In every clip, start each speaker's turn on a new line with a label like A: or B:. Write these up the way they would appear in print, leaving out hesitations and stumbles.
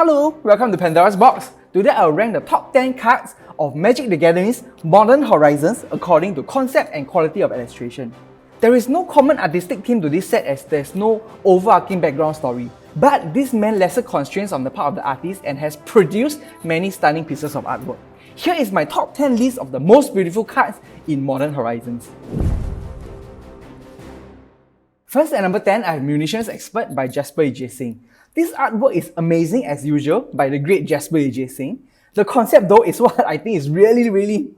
A: Hello, welcome to Pandora's Box. Today I'll rank the top 10 cards of Magic the Gathering's Modern Horizons according to concept and quality of illustration. There is no common artistic theme to this set as there's no overarching background story, but this meant lesser constraints on the part of the artist and has produced many stunning pieces of artwork. Here is my top 10 list of the most beautiful cards in Modern Horizons. First at number 10, I have Munitions Expert by Jasper Yugioh. This artwork is amazing as usual by the great Jasper Yugioh. The concept though is what I think is really...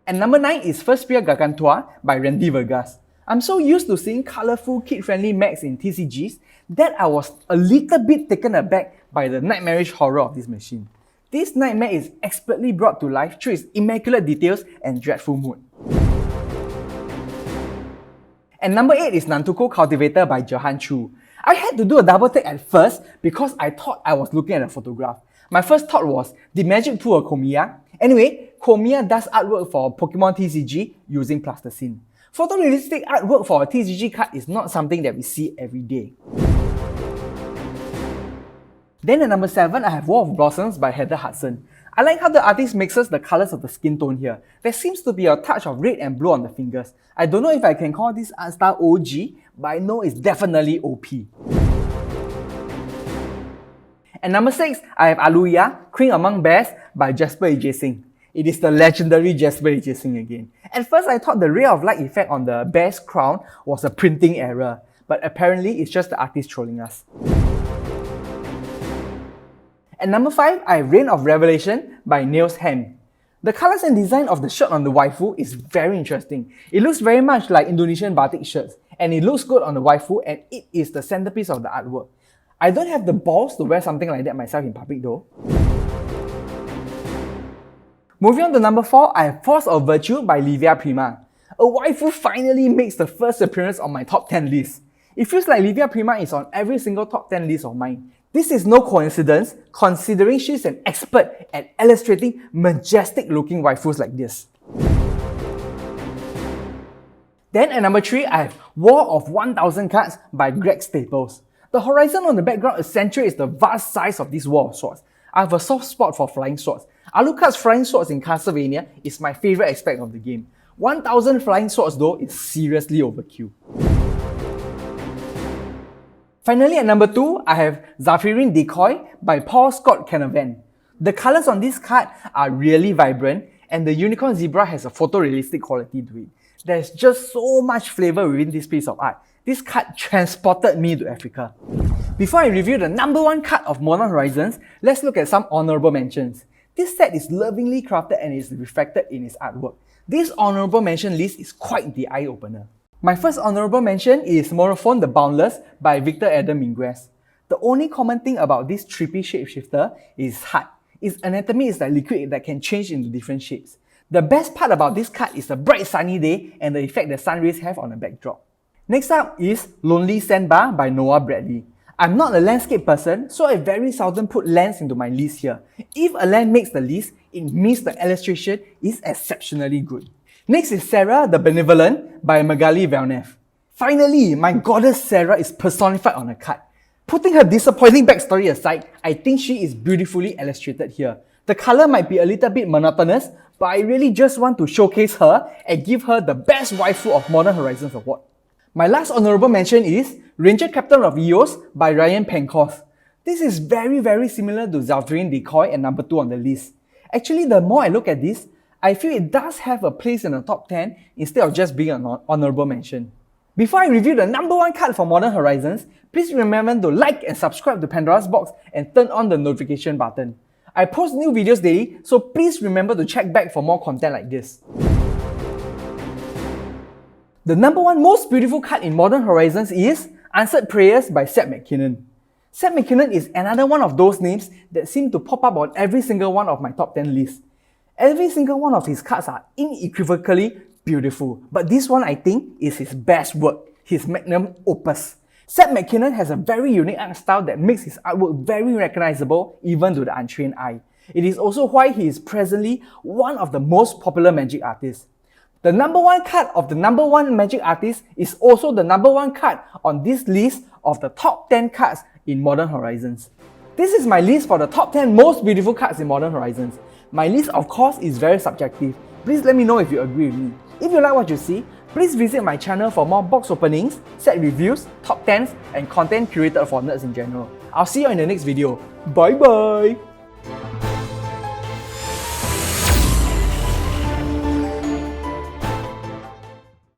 A: And number 9 is First Spear Gargantua by Randy Vargas. I'm so used to seeing colourful, kid-friendly mechs in TCGs that I was a little bit taken aback by the nightmarish horror of this machine. This nightmare is expertly brought to life through its immaculate details and dreadful mood. And number 8 is Nantuko Cultivator by Jahan Chu. I had to do a double take at first because I thought I was looking at a photograph. My first thought was, did Magic pull a Komiya? Anyway, Komiya does artwork for Pokemon TCG using plasticine. Photorealistic artwork for a TCG card is not something that we see every day. Then at number 7, I have War of Blossoms by Heather Hudson. I like how the artist mixes the colours of the skin tone here. There seems to be a touch of red and blue on the fingers. I don't know if I can call this art style OG, but I know it's definitely OP. And number 6, I have Aluya, Queen Among Bears by Jasper Yugioh. It is the legendary Jasper Yugioh again. At first I thought the ray of light effect on the bear's crown was a printing error, but apparently it's just the artist trolling us. At number 5, I have Reign of Revelation by Niels Ham. The colours and design of the shirt on the waifu is very interesting. It looks very much like Indonesian batik shirts, and it looks good on the waifu, and it is the centerpiece of the artwork. I don't have the balls to wear something like that myself in public though. Moving on to number 4, I have Force of Virtue by Livia Prima. A waifu finally makes the first appearance on my top 10 list. It feels like Livia Prima is on every single top 10 list of mine. This is no coincidence, considering she's an expert at illustrating majestic looking waifus like this. Then at number 3, I have War of 1000 Cards by Greg Staples. The horizon on the background accentuates the vast size of this War of Swords. I have a soft spot for flying swords. Alucard's flying swords in Castlevania is my favourite aspect of the game. 1000 flying swords though is seriously overkill. Finally at number 2, I have Zephyrin Decoy by Paul Scott Canavan. The colours on this card are really vibrant and the unicorn zebra has a photorealistic quality to it. There's just so much flavour within this piece of art. This card transported me to Africa. Before I review the number 1 card of Modern Horizons, let's look at some honourable mentions. This set is lovingly crafted and is reflected in its artwork. This honourable mention list is quite the eye-opener. My first honourable mention is Morophone the Boundless by Victor Adam Minguez. The only common thing about this trippy shapeshifter is heart. Its anatomy is like liquid that can change into different shapes. The best part about this card is the bright sunny day and the effect the sun rays have on the backdrop. Next up is Lonely Sandbar by Noah Bradley. I'm not a landscape person, so I very seldom put lands into my list here. If a land makes the list, it means the illustration is exceptionally good. Next is Sarah the Benevolent by Magali Velnev. Finally, my goddess Sarah is personified on a card. Putting her disappointing backstory aside, I think she is beautifully illustrated here. The colour might be a little bit monotonous, but I really just want to showcase her and give her the best waifu of Modern Horizons award. My last honourable mention is Ranger Captain of Eos by Ryan Pencoff. This is very similar to Zephyrin Decoy and number 2 on the list. Actually, the more I look at this, I feel it does have a place in the top 10 instead of just being an honourable mention. Before I review the number 1 card for Modern Horizons, please remember to like and subscribe to Pandora's Box and turn on the notification button. I post new videos daily, so please remember to check back for more content like this. The number 1 most beautiful card in Modern Horizons is Answered Prayers by Seth McKinnon. Seth McKinnon is another one of those names that seem to pop up on every single one of my top 10 lists. Every single one of his cards are unequivocally beautiful, but this one I think is his best work, his magnum opus. Seth McKinnon has a very unique art style that makes his artwork very recognisable even to the untrained eye. It is also why he is presently one of the most popular Magic artists. The number 1 card of the number 1 Magic artist is also the number 1 card on this list of the top 10 cards in Modern Horizons. This is my list for the top 10 most beautiful cards in Modern Horizons. My list of course is very subjective. Please let me know if you agree with me. If you like what you see, please visit my channel for more box openings, set reviews, top 10s, and content curated for nerds in general. I'll see you in the next video. Bye bye!